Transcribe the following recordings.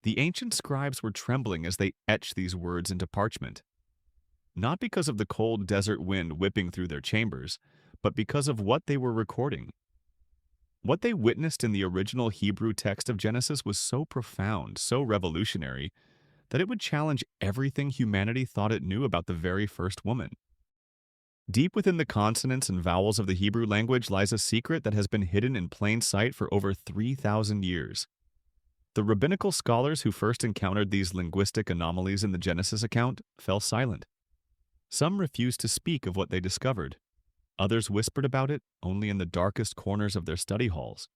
The ancient scribes were trembling as they etched these words into parchment, not because of the cold desert wind whipping through their chambers, but because of what they were recording. What they witnessed in the original Hebrew text of Genesis was so profound, so revolutionary, that it would challenge everything humanity thought it knew about the very first woman. Deep within the consonants and vowels of the Hebrew language lies a secret that has been hidden in plain sight for over 3,000 years. The rabbinical scholars who first encountered these linguistic anomalies in the Genesis account fell silent. Some refused to speak of what they discovered. Others whispered about it only in the darkest corners of their study halls.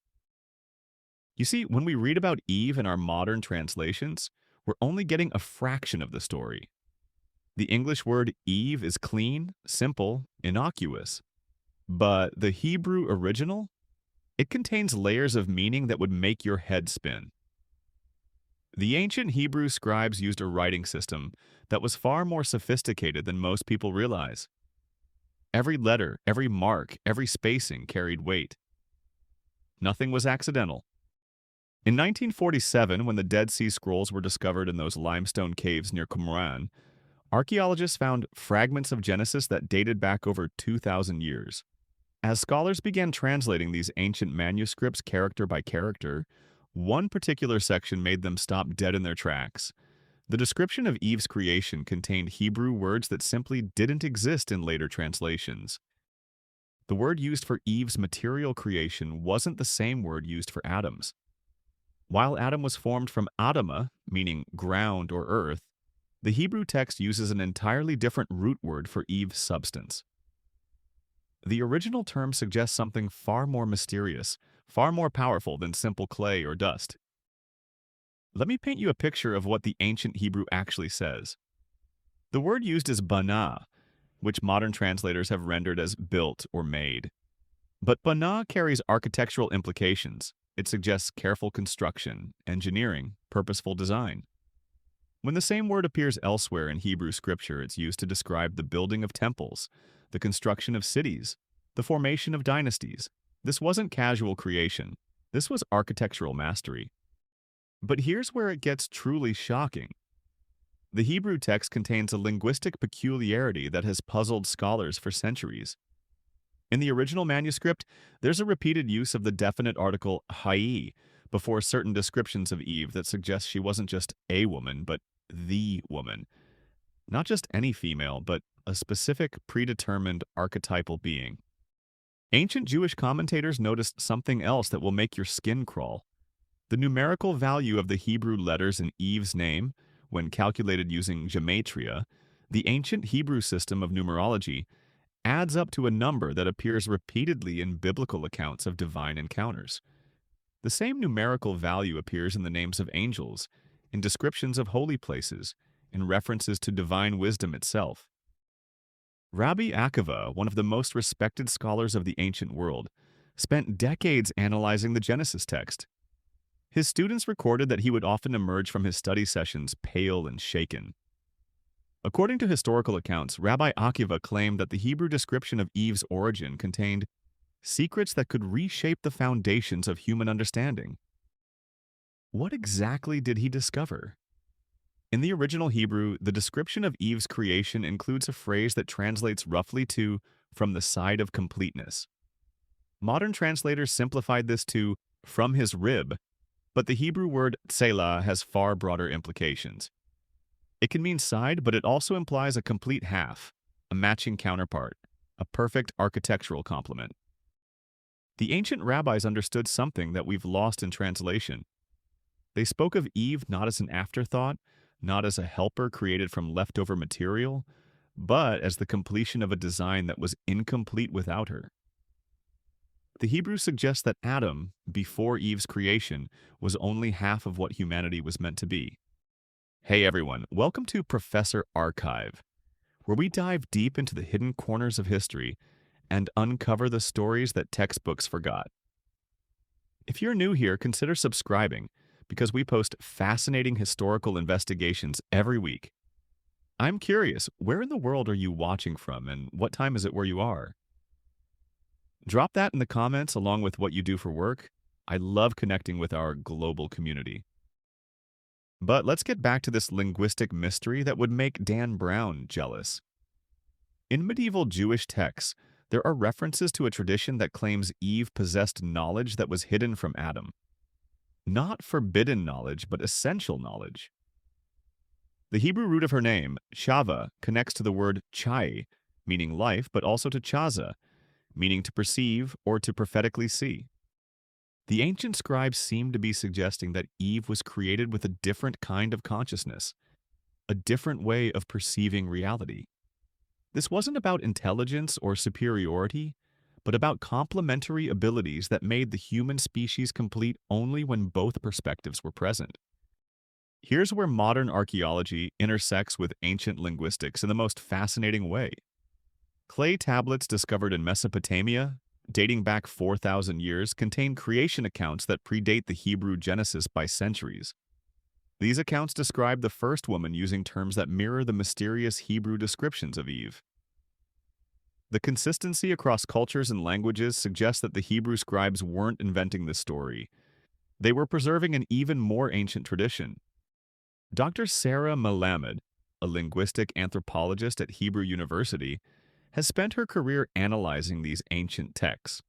You see, when we read about Eve in our modern translations, we're only getting a fraction of the story. The English word Eve is clean, simple, innocuous. But the Hebrew original? It contains layers of meaning that would make your head spin. The ancient Hebrew scribes used a writing system that was far more sophisticated than most people realize. Every letter, every mark, every spacing carried weight. Nothing was accidental. In 1947, when the Dead Sea Scrolls were discovered in those limestone caves near Qumran, archaeologists found fragments of Genesis that dated back over 2,000 years. As scholars began translating these ancient manuscripts character by character, one particular section made them stop dead in their tracks. The description of Eve's creation contained Hebrew words that simply didn't exist in later translations. The word used for Eve's material creation wasn't the same word used for Adam's. While Adam was formed from Adamah, meaning ground or earth, the Hebrew text uses an entirely different root word for Eve's substance. The original term suggests something far more mysterious, far more powerful than simple clay or dust. Let me paint you a picture of what the ancient Hebrew actually says. The word used is bana, which modern translators have rendered as built or made. But bana carries architectural implications. It suggests careful construction, engineering, purposeful design. When the same word appears elsewhere in Hebrew scripture, it's used to describe the building of temples, the construction of cities, the formation of dynasties. This wasn't casual creation. This was architectural mastery. But here's where it gets truly shocking. The Hebrew text contains a linguistic peculiarity that has puzzled scholars for centuries. In the original manuscript, there's a repeated use of the definite article hai before certain descriptions of Eve that suggests she wasn't just a woman, but the woman. Not just any female, but a specific, predetermined archetypal being. Ancient Jewish commentators noticed something else that will make your skin crawl. The numerical value of the Hebrew letters in Eve's name, when calculated using gematria, the ancient Hebrew system of numerology, adds up to a number that appears repeatedly in biblical accounts of divine encounters. The same numerical value appears in the names of angels, in descriptions of holy places, in references to divine wisdom itself. Rabbi Akiva, one of the most respected scholars of the ancient world, spent decades analyzing the Genesis text. His students recorded that he would often emerge from his study sessions pale and shaken. According to historical accounts, Rabbi Akiva claimed that the Hebrew description of Eve's origin contained secrets that could reshape the foundations of human understanding. What exactly did he discover? In the original Hebrew, the description of Eve's creation includes a phrase that translates roughly to "from the side of completeness." Modern translators simplified this to "from his rib," but the Hebrew word tsela has far broader implications. It can mean side, but it also implies a complete half, a matching counterpart, a perfect architectural complement. The ancient rabbis understood something that we've lost in translation. They spoke of Eve not as an afterthought, not as a helper created from leftover material, but as the completion of a design that was incomplete without her. The Hebrew suggests that Adam, before Eve's creation, was only half of what humanity was meant to be. Hey everyone, welcome to Professor Archive, where we dive deep into the hidden corners of history and uncover the stories that textbooks forgot. If you're new here, consider subscribing, because we post fascinating historical investigations every week. I'm curious, where in the world are you watching from, and what time is it where you are? Drop that in the comments along with what you do for work. I love connecting with our global community. But let's get back to this linguistic mystery that would make Dan Brown jealous. In medieval Jewish texts, there are references to a tradition that claims Eve possessed knowledge that was hidden from Adam. Not forbidden knowledge, but essential knowledge. The Hebrew root of her name, Shava, connects to the word chai, meaning life, but also to chaza, meaning to perceive or to prophetically see. The ancient scribes seem to be suggesting that Eve was created with a different kind of consciousness, a different way of perceiving reality. This wasn't about intelligence or superiority, but about complementary abilities that made the human species complete only when both perspectives were present. Here's where modern archaeology intersects with ancient linguistics in the most fascinating way. Clay tablets discovered in Mesopotamia, dating back 4,000 years, contain creation accounts that predate the Hebrew Genesis by centuries. These accounts describe the first woman using terms that mirror the mysterious Hebrew descriptions of Eve. The consistency across cultures and languages suggests that the Hebrew scribes weren't inventing this story. They were preserving an even more ancient tradition. Dr. Sarah Melamed, a linguistic anthropologist at Hebrew University, has spent her career analyzing these ancient texts.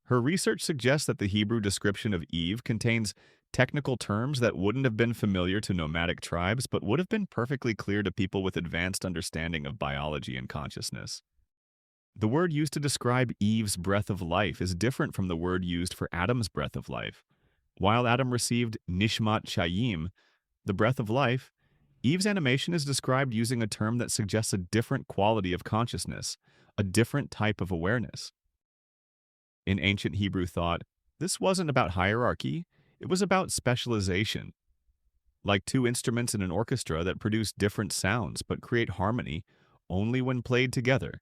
Her research suggests that the Hebrew description of Eve contains technical terms that wouldn't have been familiar to nomadic tribes but would have been perfectly clear to people with advanced understanding of biology and consciousness. The word used to describe Eve's breath of life is different from the word used for Adam's breath of life. While Adam received nishmat chayim, the breath of life, Eve's animation is described using a term that suggests a different quality of consciousness, a different type of awareness. In ancient Hebrew thought, this wasn't about hierarchy, it was about specialization. Like two instruments in an orchestra that produce different sounds but create harmony only when played together.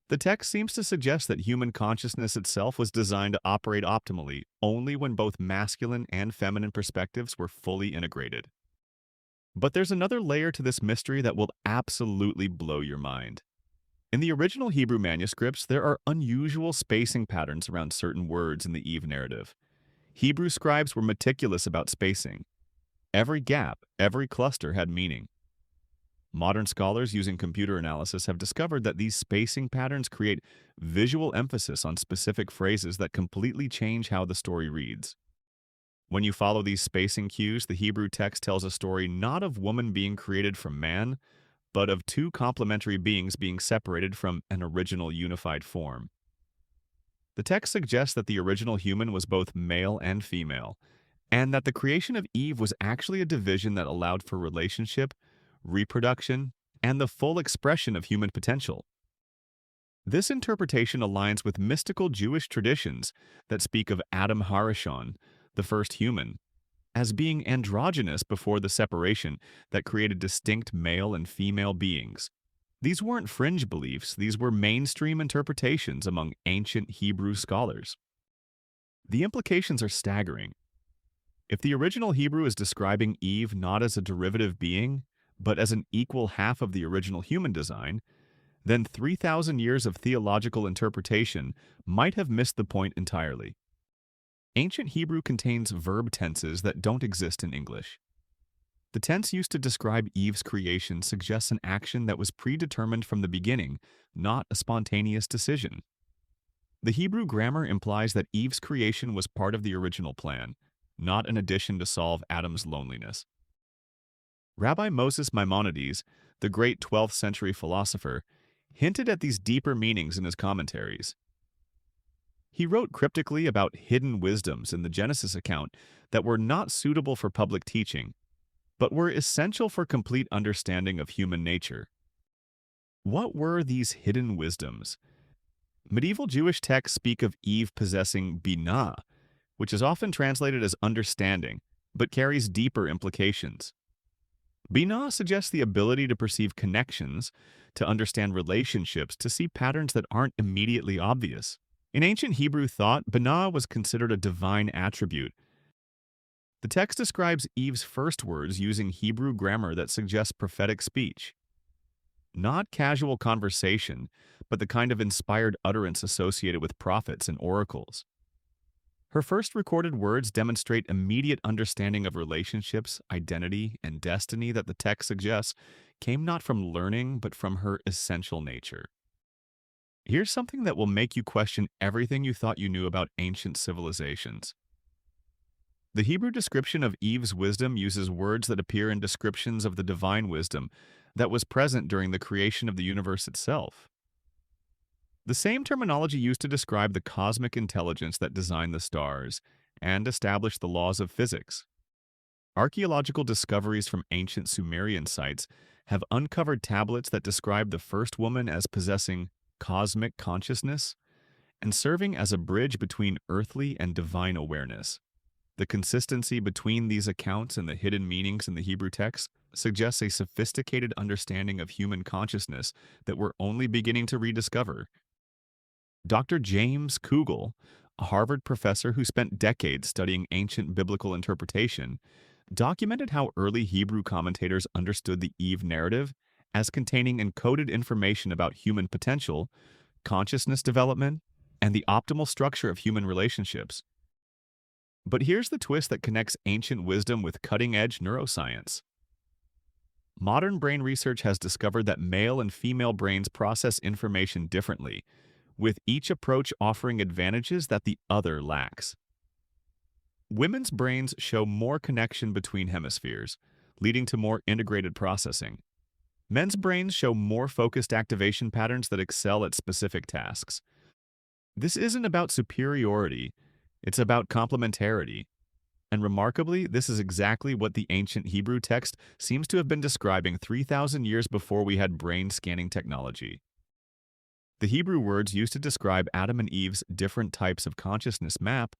The text seems to suggest that human consciousness itself was designed to operate optimally only when both masculine and feminine perspectives were fully integrated. But there's another layer to this mystery that will absolutely blow your mind. In the original Hebrew manuscripts, there are unusual spacing patterns around certain words in the Eve narrative. Hebrew scribes were meticulous about spacing. Every gap, every cluster had meaning. Modern scholars using computer analysis have discovered that these spacing patterns create visual emphasis on specific phrases that completely change how the story reads. When you follow these spacing cues, the Hebrew text tells a story not of woman being created from man, but of two complementary beings being separated from an original unified form. The text suggests that the original human was both male and female, and that the creation of Eve was actually a division that allowed for relationship, reproduction, and the full expression of human potential. This interpretation aligns with mystical Jewish traditions that speak of Adam Harishon, the first human, as being androgynous before the separation that created distinct male and female beings. These weren't fringe beliefs, these were mainstream interpretations among ancient Hebrew scholars. The implications are staggering. If the original Hebrew is describing Eve not as a derivative being, but as an equal half of the original human design, then 3,000 years of theological interpretation might have missed the point entirely. Ancient Hebrew contains verb tenses that don't exist in English. The tense used to describe Eve's creation suggests an action that was predetermined from the beginning, not a spontaneous decision. The Hebrew grammar implies that Eve's creation was part of the original plan, not an addition to solve Adam's loneliness. Rabbi Moses Maimonides, the great 12th century philosopher, hinted at these deeper meanings in his commentaries. He wrote cryptically about hidden wisdoms in the Genesis account that were not suitable for public teaching, but were essential for complete understanding of human nature. What were these hidden wisdoms? Medieval Jewish texts speak of Eve possessing binah, which is often translated as understanding, but carries deeper implications. Binah suggests the ability to perceive connections, to understand relationships, to see patterns that aren't immediately obvious. In ancient Hebrew thought, binah was considered a divine attribute. The text describes Eve's first words using Hebrew grammar that suggests prophetic speech. Not casual conversation, but the kind of inspired utterance associated with prophets and oracles. Her first recorded words demonstrate immediate understanding of relationships, identity, and destiny that the text suggests came not from learning, but from her essential nature. Here's something that will make you question everything you thought you knew about ancient civilizations. The Hebrew description of Eve's wisdom uses words that appear in descriptions of the divine wisdom that was present during the creation of the universe itself. The same terminology used to describe the cosmic intelligence that designed the stars and established the laws of physics. Archaeological discoveries from ancient Sumerian sites have uncovered tablets that describe the first woman as possessing cosmic consciousness and serving as a bridge between earthly and divine awareness. The consistency between these accounts and the hidden meanings in the Hebrew text suggests a sophisticated understanding of human consciousness that we're only beginning to rediscover. Dr. James Kugel, a Harvard professor who spent decades studying ancient biblical interpretation, documented how early Hebrew commentators understood the Eve narrative as containing encoded information about human potential, consciousness development, and the optimal structure of human relationships. But here's the twist that connects ancient wisdom with cutting-edge neuroscience. Modern brain research has discovered that male and female brains process information differently, with each approach offering advantages that the other lacks. Women's brains show more connection between hemispheres, leading to more integrated processing. Men's brains show more focused activation patterns that excel at specific tasks. This isn't about superiority, it's about complementarity. And remarkably, this is exactly what the ancient Hebrew text seems to have been describing 3,000 years before we had brain scanning technology. The Hebrew words used to describe Adam and Eve's different types of consciousness map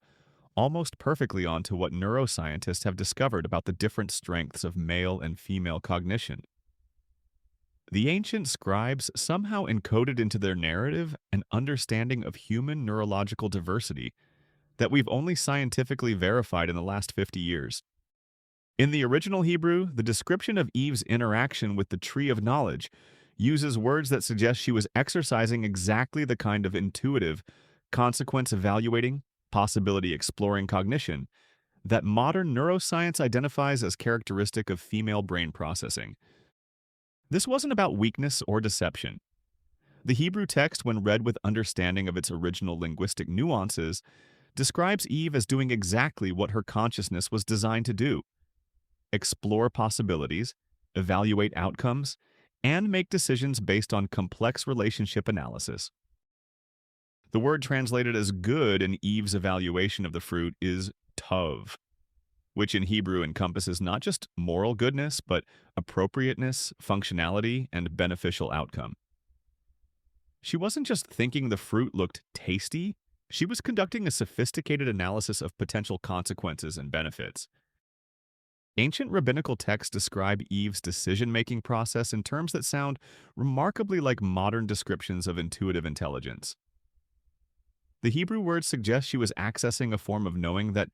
almost perfectly onto what neuroscientists have discovered about the different strengths of male and female cognition. The ancient scribes somehow encoded into their narrative an understanding of human neurological diversity that we've only scientifically verified in the last 50 years. In the original Hebrew, the description of Eve's interaction with the tree of knowledge uses words that suggest she was exercising exactly the kind of intuitive, consequence-evaluating, possibility-exploring cognition that modern neuroscience identifies as characteristic of female brain processing. This wasn't about weakness or deception. The Hebrew text, when read with understanding of its original linguistic nuances, describes Eve as doing exactly what her consciousness was designed to do: explore possibilities, evaluate outcomes, and make decisions based on complex relationship analysis. The word translated as good in Eve's evaluation of the fruit is tov, which in Hebrew encompasses not just moral goodness, but appropriateness, functionality, and beneficial outcome. She wasn't just thinking the fruit looked tasty, she was conducting a sophisticated analysis of potential consequences and benefits. Ancient rabbinical texts describe Eve's decision-making process in terms that sound remarkably like modern descriptions of intuitive intelligence. The Hebrew word suggests she was accessing a form of knowing that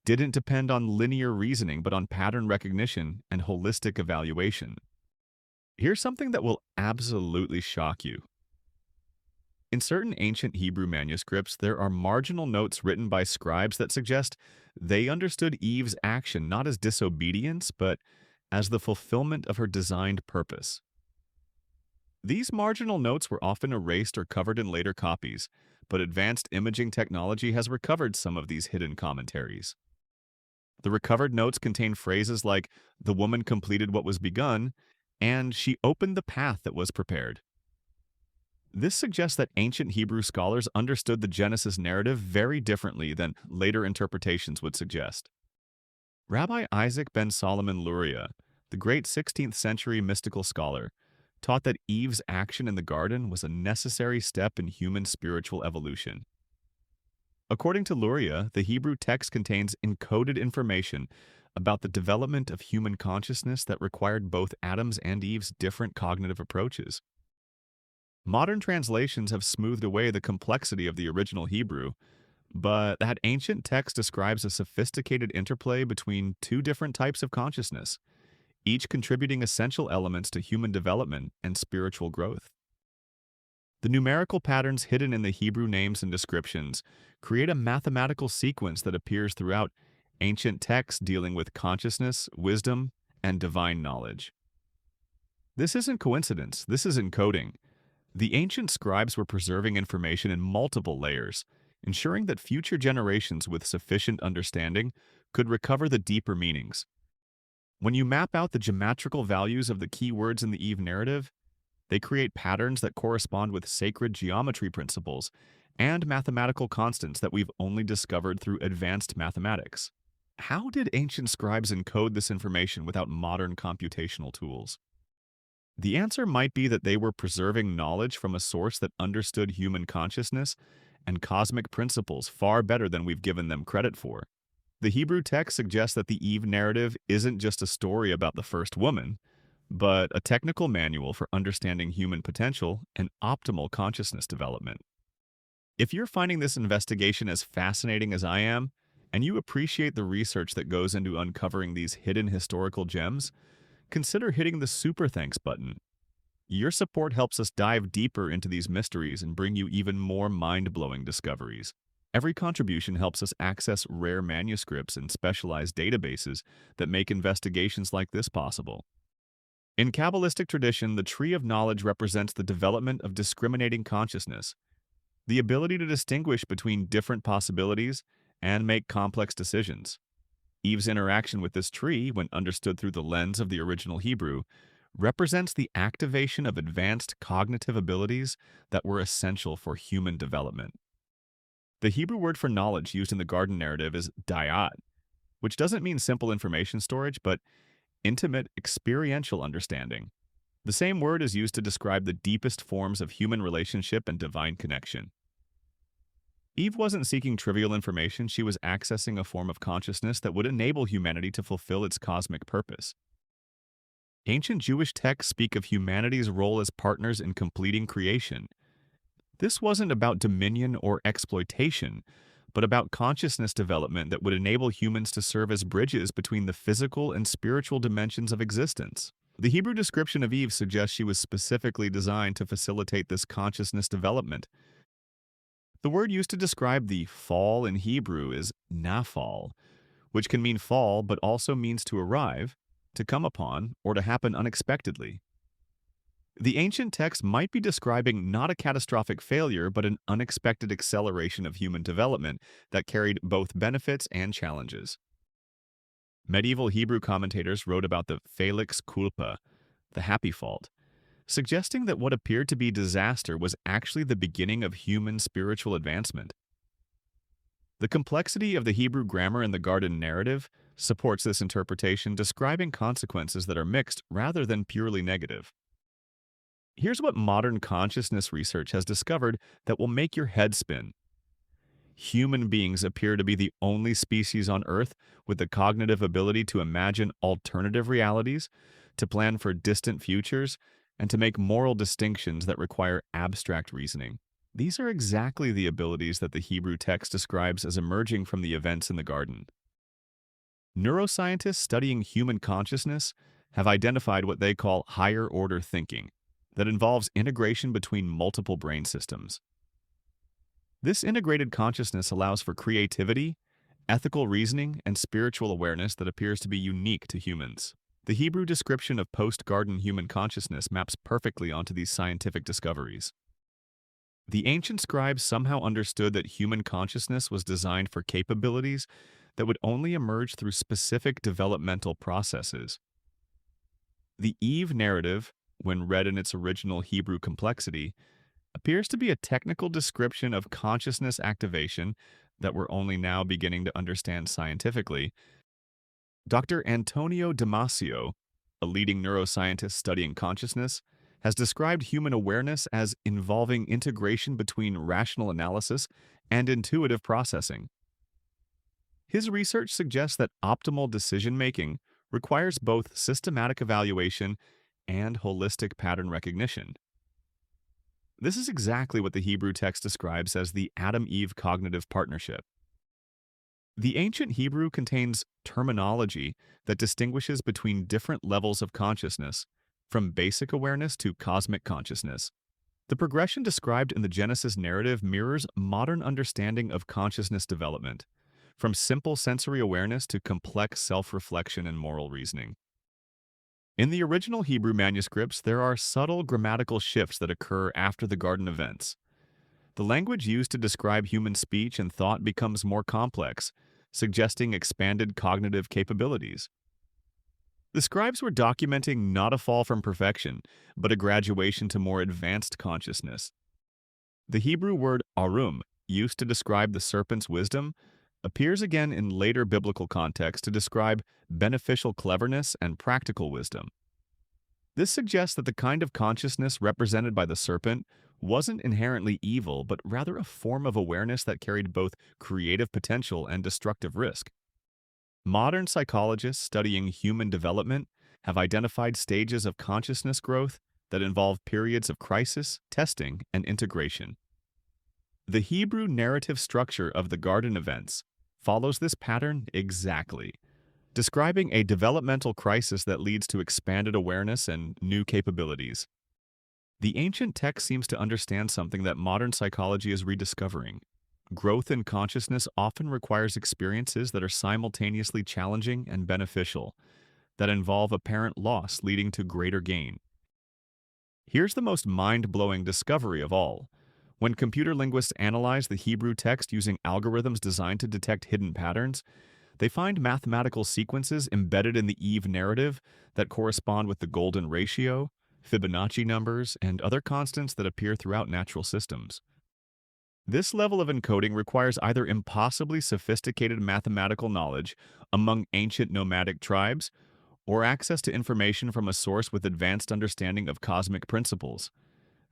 didn't depend on linear reasoning but on pattern recognition and holistic evaluation. Here's something that will absolutely shock you. In certain ancient Hebrew manuscripts, there are marginal notes written by scribes that suggest they understood Eve's action not as disobedience, but as the fulfillment of her designed purpose. These marginal notes were often erased or covered in later copies, but advanced imaging technology has recovered some of these hidden commentaries. The recovered notes contain phrases like, "The woman completed what was begun," and "She opened the path that was prepared." This suggests that ancient Hebrew scholars understood the Genesis narrative very differently than later interpretations would suggest. Rabbi Isaac ben Solomon Luria, the great 16th century mystical scholar, taught that Eve's action in the garden was a necessary step in human spiritual evolution. According to Luria, the Hebrew text contains encoded information about the development of human consciousness that required both Adam's and Eve's different cognitive approaches. Modern translations have smoothed away the complexity of the original Hebrew, but that ancient text describes a sophisticated interplay between two different types of consciousness, each contributing essential elements to human development and spiritual growth. The numerical patterns hidden in the Hebrew names and descriptions create a mathematical sequence that appears throughout ancient texts dealing with consciousness, wisdom, and divine knowledge. This isn't coincidence, this is encoding. The ancient scribes were preserving information in multiple layers, ensuring that future generations with sufficient understanding could recover the deeper meanings. When you map out the geometrical values of the key words in the Eve narrative, they create patterns that correspond with sacred geometry principles and mathematical constants that we've only discovered through advanced mathematics. How did ancient scribes encode this information without modern computational tools? The answer might be that they were preserving knowledge from a source that understood human consciousness and cosmic principles far better than we've given them credit for. The Hebrew text suggests that the Eve narrative isn't just a story about the first woman, but a technical manual for understanding human potential and optimal consciousness development. If you're finding this investigation as fascinating as I am, and you appreciate the research that goes into uncovering these hidden historical gems, consider hitting the Super Thanks button. Your support helps us dive deeper into these mysteries and bring you even more mind-blowing discoveries. Every contribution helps us access rare manuscripts and specialized databases that make investigations like this possible. In Kabbalistic tradition, the tree of knowledge represents the development of discriminating consciousness, the ability to distinguish between different possibilities and make complex decisions. Eve's interaction with this tree, when understood through the lens of the original Hebrew, represents the activation of advanced cognitive abilities that were essential for human development. The Hebrew word for knowledge used in the garden narrative is dayat, which doesn't mean simple information storage, but intimate, experiential understanding. The same word is used to describe the deepest forms of human relationship and divine connection. Eve wasn't seeking trivial information, she was accessing a form of consciousness that would enable humanity to fulfill its cosmic purpose. Ancient Jewish texts speak of humanity's role as partners in completing creation. This wasn't about dominion or exploitation, but about consciousness development that would enable humans to serve as bridges between the physical and spiritual dimensions of existence. The Hebrew description of Eve suggests she was specifically designed to facilitate this consciousness development. The word used to describe the fall in Hebrew is nafal, which can mean fall but also means to arrive, to come upon, or to happen unexpectedly. The ancient text might be describing not a catastrophic failure, but an unexpected acceleration of human development that carried both benefits and challenges. Medieval Hebrew commentators wrote about the felix culpa, the happy fault, suggesting that what appeared to be disaster was actually the beginning of human spiritual advancement. The complexity of the Hebrew grammar in the garden narrative supports this interpretation, describing consequences that are mixed rather than purely negative. Here's what modern consciousness research has discovered that will make your head spin. Human beings appear to be the only species on Earth with the cognitive ability to imagine alternative realities, to plan for distant futures, and to make moral distinctions that require abstract reasoning. These are exactly the abilities that the Hebrew text describes as emerging from the events in the garden. Neuroscientists studying human consciousness have identified what they call higher-order thinking, that involves integration between multiple brain systems. This integrated consciousness allows for creativity, ethical reasoning, and spiritual awareness that appears to be unique to humans. The Hebrew description of post-garden human consciousness maps perfectly onto these scientific discoveries. The ancient scribes somehow understood that human consciousness was designed for capabilities that would only emerge through specific developmental processes. The Eve narrative, when read in its original Hebrew complexity, appears to be a technical description of consciousness activation that we're only now beginning to understand scientifically. Dr. Antonio Damasio, a leading neuroscientist studying consciousness, has described human awareness as involving integration between rational analysis and intuitive processing. His research suggests that optimal decision-making requires both systematic evaluation and holistic pattern recognition. This is exactly what the Hebrew text describes as the Adam-Eve cognitive partnership. The ancient Hebrew contains terminology that distinguishes between different levels of consciousness, from basic awareness to cosmic consciousness. The progression described in the Genesis narrative mirrors modern understanding of consciousness development, from simple sensory awareness to complex self-reflection and moral reasoning. In the original Hebrew manuscripts, there are subtle grammatical shifts that occur after the garden events. The language used to describe human speech and thought becomes more complex, suggesting expanded cognitive capabilities. The scribes were documenting not a fall from perfection, but a graduation to more advanced consciousness. The Hebrew word arum, used to describe the serpent's wisdom, appears again in later biblical contexts to describe beneficial cleverness and practical wisdom. This suggests that the kind of consciousness represented by the serpent wasn't inherently evil, but rather a form of awareness that carried both creative potential and destructive risk. Modern psychologists studying human development have identified stages of consciousness growth that involve periods of crisis, testing, and integration. The Hebrew narrative structure of the garden events follows this pattern exactly, describing a developmental crisis that leads to expanded awareness and new capabilities. The ancient text seems to understand something that modern psychology is rediscovering. Growth in consciousness often requires experiences that are simultaneously challenging and beneficial, that involve apparent loss leading to greater gain. Here's the most mind-blowing discovery of all. When computer linguists analyze the Hebrew text using algorithms designed to detect hidden patterns, they find mathematical sequences embedded in the Eve narrative that correspond with the golden ratio, Fibonacci numbers, and other constants that appear throughout natural systems. This level of encoding requires either impossibly sophisticated mathematical knowledge among ancient nomadic tribes or access to information from a source with advanced understanding of cosmic principles.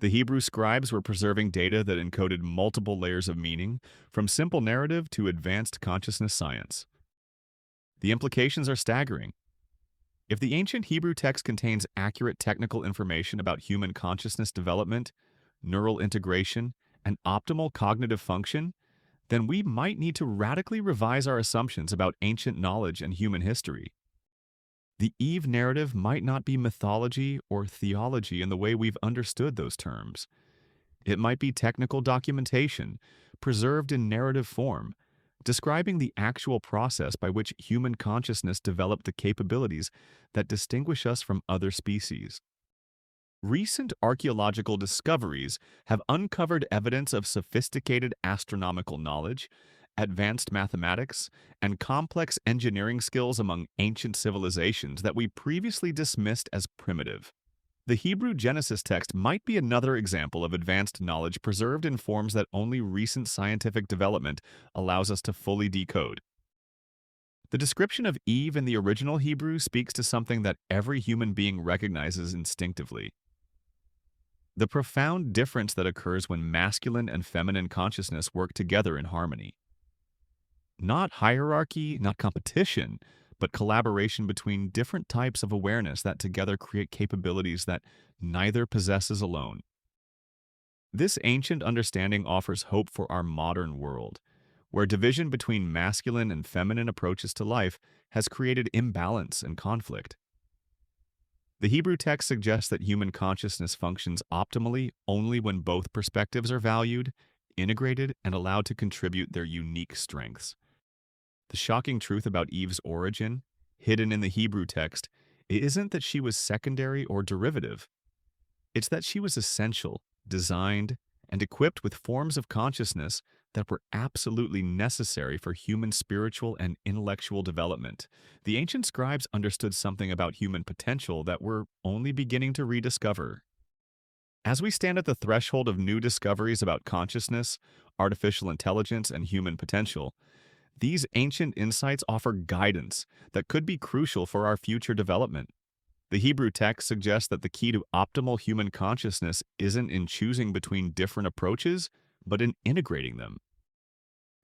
The Hebrew scribes were preserving data that encoded multiple layers of meaning, from simple narrative to advanced consciousness science. The implications are staggering. If the ancient Hebrew text contains accurate technical information about human consciousness development, neural integration, and optimal cognitive function, then we might need to radically revise our assumptions about ancient knowledge and human history. The Eve narrative might not be mythology or theology in the way we've understood those terms. It might be technical documentation, preserved in narrative form, describing the actual process by which human consciousness developed the capabilities that distinguish us from other species. Recent archaeological discoveries have uncovered evidence of sophisticated astronomical knowledge, advanced mathematics, and complex engineering skills among ancient civilizations that we previously dismissed as primitive. The Hebrew Genesis text might be another example of advanced knowledge preserved in forms that only recent scientific development allows us to fully decode. The description of Eve in the original Hebrew speaks to something that every human being recognizes instinctively: the profound difference that occurs when masculine and feminine consciousness work together in harmony. Not hierarchy, not competition, but collaboration between different types of awareness that together create capabilities that neither possesses alone. This ancient understanding offers hope for our modern world, where division between masculine and feminine approaches to life has created imbalance and conflict. The Hebrew text suggests that human consciousness functions optimally only when both perspectives are valued, integrated, and allowed to contribute their unique strengths. The shocking truth about Eve's origin, hidden in the Hebrew text, isn't that she was secondary or derivative. It's that she was essential, designed, and equipped with forms of consciousness that were absolutely necessary for human spiritual and intellectual development. The ancient scribes understood something about human potential that we're only beginning to rediscover. As we stand at the threshold of new discoveries about consciousness, artificial intelligence, and human potential, these ancient insights offer guidance that could be crucial for our future development. The Hebrew text suggests that the key to optimal human consciousness isn't in choosing between different approaches, but in integrating them.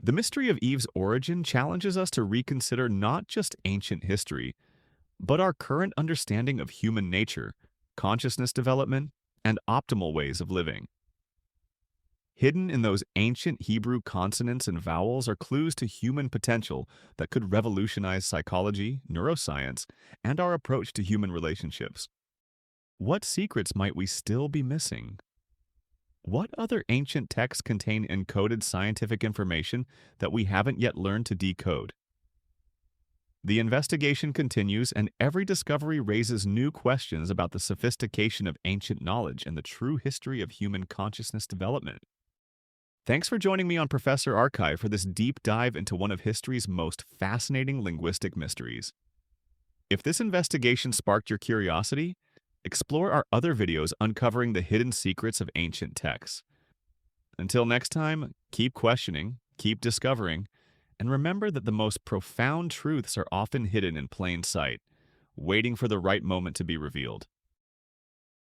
The mystery of Eve's origin challenges us to reconsider not just ancient history, but our current understanding of human nature, consciousness development, and optimal ways of living. Hidden in those ancient Hebrew consonants and vowels are clues to human potential that could revolutionize psychology, neuroscience, and our approach to human relationships. What secrets might we still be missing? What other ancient texts contain encoded scientific information that we haven't yet learned to decode? The investigation continues, and every discovery raises new questions about the sophistication of ancient knowledge and the true history of human consciousness development. Thanks for joining me on Professor Archive for this deep dive into one of history's most fascinating linguistic mysteries. If this investigation sparked your curiosity, explore our other videos uncovering the hidden secrets of ancient texts. Until next time, keep questioning, keep discovering, and remember that the most profound truths are often hidden in plain sight, waiting for the right moment to be revealed.